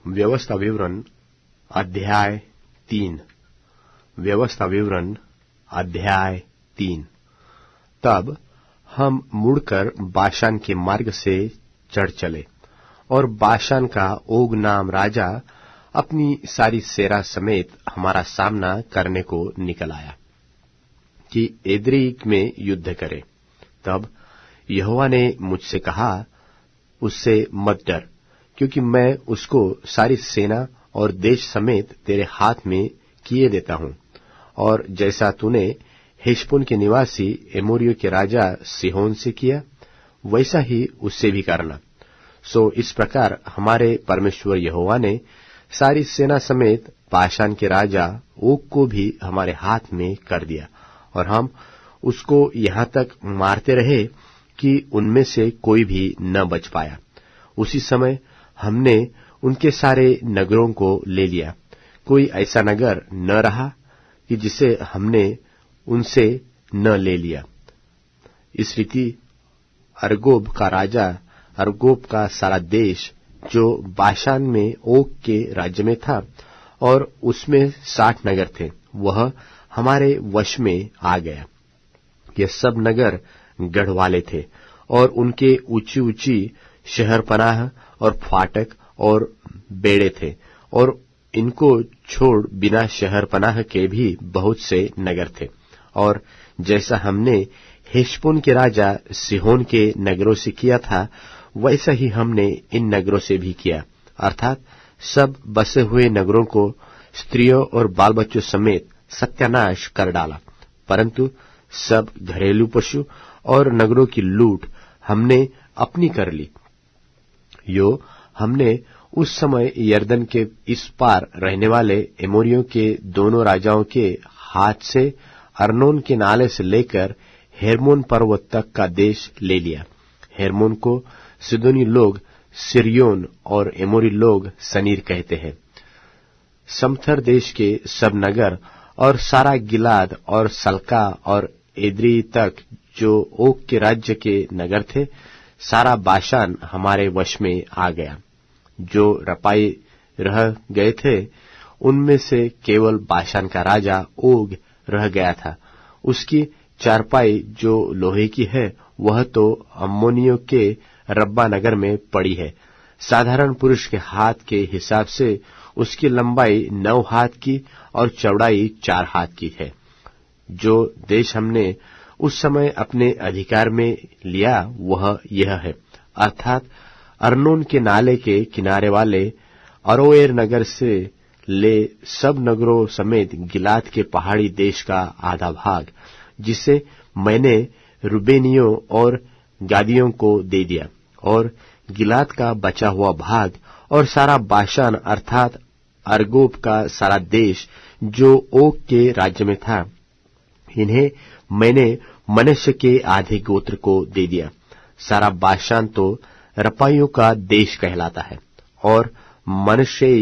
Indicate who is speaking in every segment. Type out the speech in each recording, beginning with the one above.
Speaker 1: व्यवस्था विवरण अध्याय 3। व्यवस्था विवरण अध्याय 3। तब हम मुड़कर बाशान के मार्ग से चढ़ चले, और बाशान का ओग नाम राजा अपनी सारी सेना समेत हमारा सामना करने को निकल आया कि एद्रेई में युद्ध करे। तब यहोवा ने मुझसे कहा, उससे मत डर, क्योंकि मैं उसको सारी सेना और देश समेत तेरे हाथ में किए देता हूं, और जैसा तूने हेशबोन के निवासी एमोरियों के राजा सीहोन से किया, वैसा ही उससे भी करना। सो इस प्रकार हमारे परमेश्वर यहोवा ने सारी सेना समेत बाशान के राजा ओग को भी हमारे हाथ में कर दिया, और हम उसको यहां तक मारते रहे कि उनमें से कोई भी न बच पाया। उसी समय हमने उनके सारे नगरों को ले लिया। कोई ऐसा नगर न रहा कि जिसे हमने उनसे न ले लिया। इस रीति अर्गोब का राजा, अर्गोब का सारा देश जो बाशान में ओग के राज्य में था, और उसमें 60 नगर थे, वह हमारे वश में आ गया। ये सब नगर गढ़ वाले थे, और उनके ऊंची ऊंची शहर पनाह और फाटक और बेड़े थे, और इनको छोड़ बिना शहर पनाह के भी बहुत से नगर थे। और जैसा हमने हेशबोन के राजा सीहोन के नगरों से किया था, वैसा ही हमने इन नगरों से भी किया, अर्थात सब बसे हुए नगरों को स्त्रियों और बाल बच्चों समेत सत्यानाश कर डाला। परंतु सब घरेलू पशु और नगरों की लूट हमने अपनी कर ली। हमने उस समय यरदन के इस पार रहने वाले एमोरियों के दोनों राजाओं के हाथ से अर्नोन के नाले से लेकर हेर्मोन पर्वत तक का देश ले लिया। हेर्मोन को सिदोनी लोग सिरयोन और एमोरी लोग सनीर कहते हैं। समथर देश के सब नगर और सारा गिलाद और सल्का और एद्रेई तक जो ओग के राज्य के नगर थे, सारा बाशान हमारे वश में आ गया। जो रपाई रह गए थे, उनमें से केवल बाशान का राजा ओग रह गया था। उसकी चारपाई जो लोहे की है, वह तो अम्मोनियों के रब्बा नगर में पड़ी है। साधारण पुरुष के हाथ के हिसाब से उसकी लंबाई 9 हाथ की और चौड़ाई 4 हाथ की है। जो देश हमने उस समय अपने अधिकार में लिया, वह यह है, अर्थात अर्नोन के नाले के किनारे वाले अरोएर नगर से ले सब नगरों समेत गिलाद के पहाड़ी देश का आधा भाग, जिसे मैंने रूबेनियों और गादियों को दे दिया, और गिलाद का बचा हुआ भाग और सारा बाशान अर्थात अर्गोब का सारा देश जो ओग के राज्य में था, इन्हें मैंने मनश्शे के आधे गोत्र को दे दिया। सारा बाशान तो रपाइयों का देश कहलाता है, और मनश्शे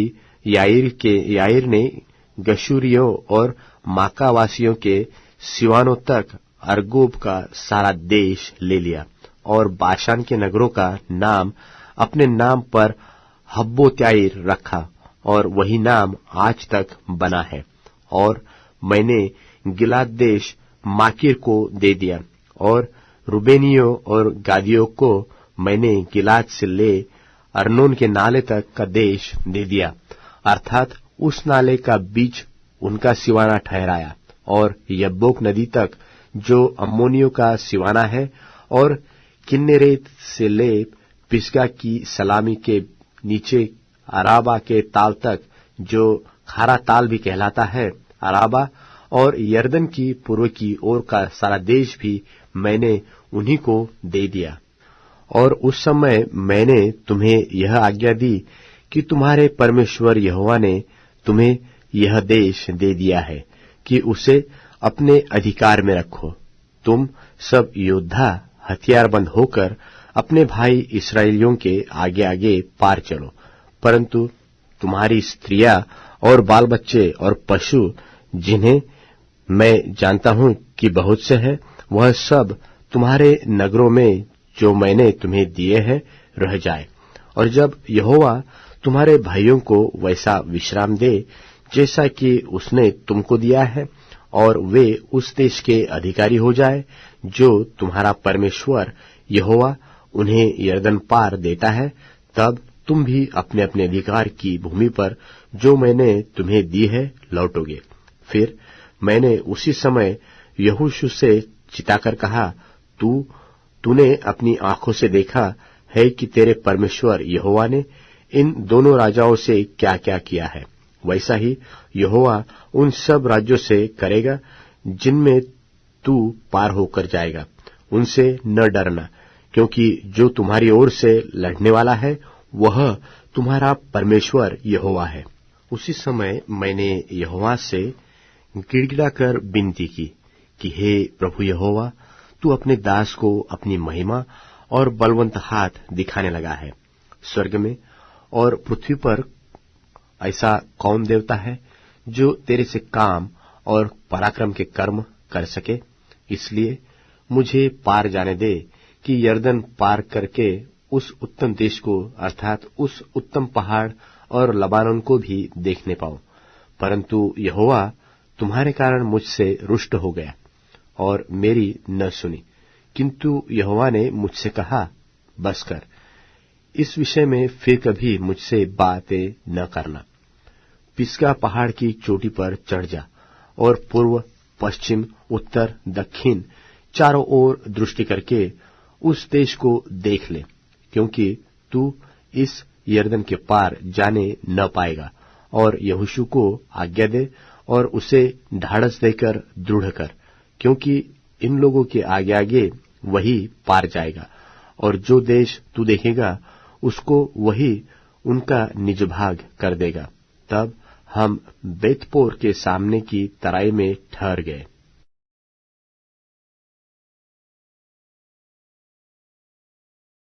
Speaker 1: याईर ने गशूरियों और माकावासियों के सिवानों तक अर्गोब का सारा देश ले लिया, और बाशान के नगरों का नाम अपने नाम पर हब्बोत्याईर रखा, और वही नाम आज तक बना है। और मैंने गिलाद देश माकीर को दे दिया, और रूबेनियों और गादियों को मैंने गिलाद से ले अर्नोन के नाले तक का देश दे दिया, अर्थात उस नाले का बीच उनका सिवाना ठहराया, और यब्बोक नदी तक जो अम्मोनियों का सिवाना है, और किन्नेरेत से ले पिसगा की सलामी के नीचे अराबा के ताल तक जो खारा ताल भी कहलाता है, अराबा और यरदन की पूर्व की ओर का सारा देश भी मैंने उन्हीं को दे दिया। और उस समय मैंने तुम्हें यह आज्ञा दी कि तुम्हारे परमेश्वर यहोवा ने तुम्हें यह देश दे दिया है कि उसे अपने अधिकार में रखो। तुम सब योद्धा हथियारबंद होकर अपने भाई इस्राएलियों के आगे आगे पार चलो, परंतु तुम्हारी स्त्रियां और बाल बच्चे और पशु, जिन्हें मैं जानता हूं कि बहुत से हैं, वह सब तुम्हारे नगरों में जो मैंने तुम्हें दिए हैं रह जाए। और जब यहोवा तुम्हारे भाइयों को वैसा विश्राम दे जैसा कि उसने तुमको दिया है, और वे उस देश के अधिकारी हो जाए जो तुम्हारा परमेश्वर यहोवा उन्हें यरदन पार देता है। तब तुम भी अपने अपने अधिकार की भूमि पर जो मैंने तुम्हें दी है लौटोगे। फिर मैंने उसी समय यहोशू से चिताकर कहा, तूने अपनी आंखों से देखा है कि तेरे परमेश्वर यहोवा ने इन दोनों राजाओं से क्या क्या किया है, वैसा ही यहोवा उन सब राज्यों से करेगा जिनमें तू पार होकर जाएगा। उनसे न डरना, क्योंकि जो तुम्हारी ओर से लड़ने वाला है वह तुम्हारा परमेश्वर यहोवा है। उसी समय मैंने यहोवा से गिड़गिड़ाकर विनती की कि हे प्रभु यहोवा, तू अपने दास को अपनी महिमा और बलवंत हाथ दिखाने लगा है। स्वर्ग में और पृथ्वी पर ऐसा कौन देवता है जो तेरे से काम और पराक्रम के कर्म कर सके? इसलिए मुझे पार जाने दे कि यरदन पार करके उस उत्तम देश को, अर्थात उस उत्तम पहाड़ और लबानोन को भी देखने पाऊं। परंतु यहोवा तुम्हारे कारण मुझसे रुष्ट हो गया और मेरी न सुनी। किंतु यहोवा ने मुझसे कहा, बस कर, इस विषय में फिर कभी मुझसे बातें न करना। पिसगा पहाड़ की चोटी पर चढ़ जा और पूर्व, पश्चिम, उत्तर, दक्षिण चारों ओर दृष्टि करके उस देश को देख ले, क्योंकि तू इस यरदन के पार जाने न पाएगा। और यहोशू को आज्ञा दे और उसे ढाढ़स देकर दृढ़ कर, क्योंकि इन लोगों के आगे आगे वही पार जाएगा, और जो देश तू देखेगा उसको वही उनका निज भाग कर देगा। तब हम बेतपोर के सामने की तराई में ठहर गए।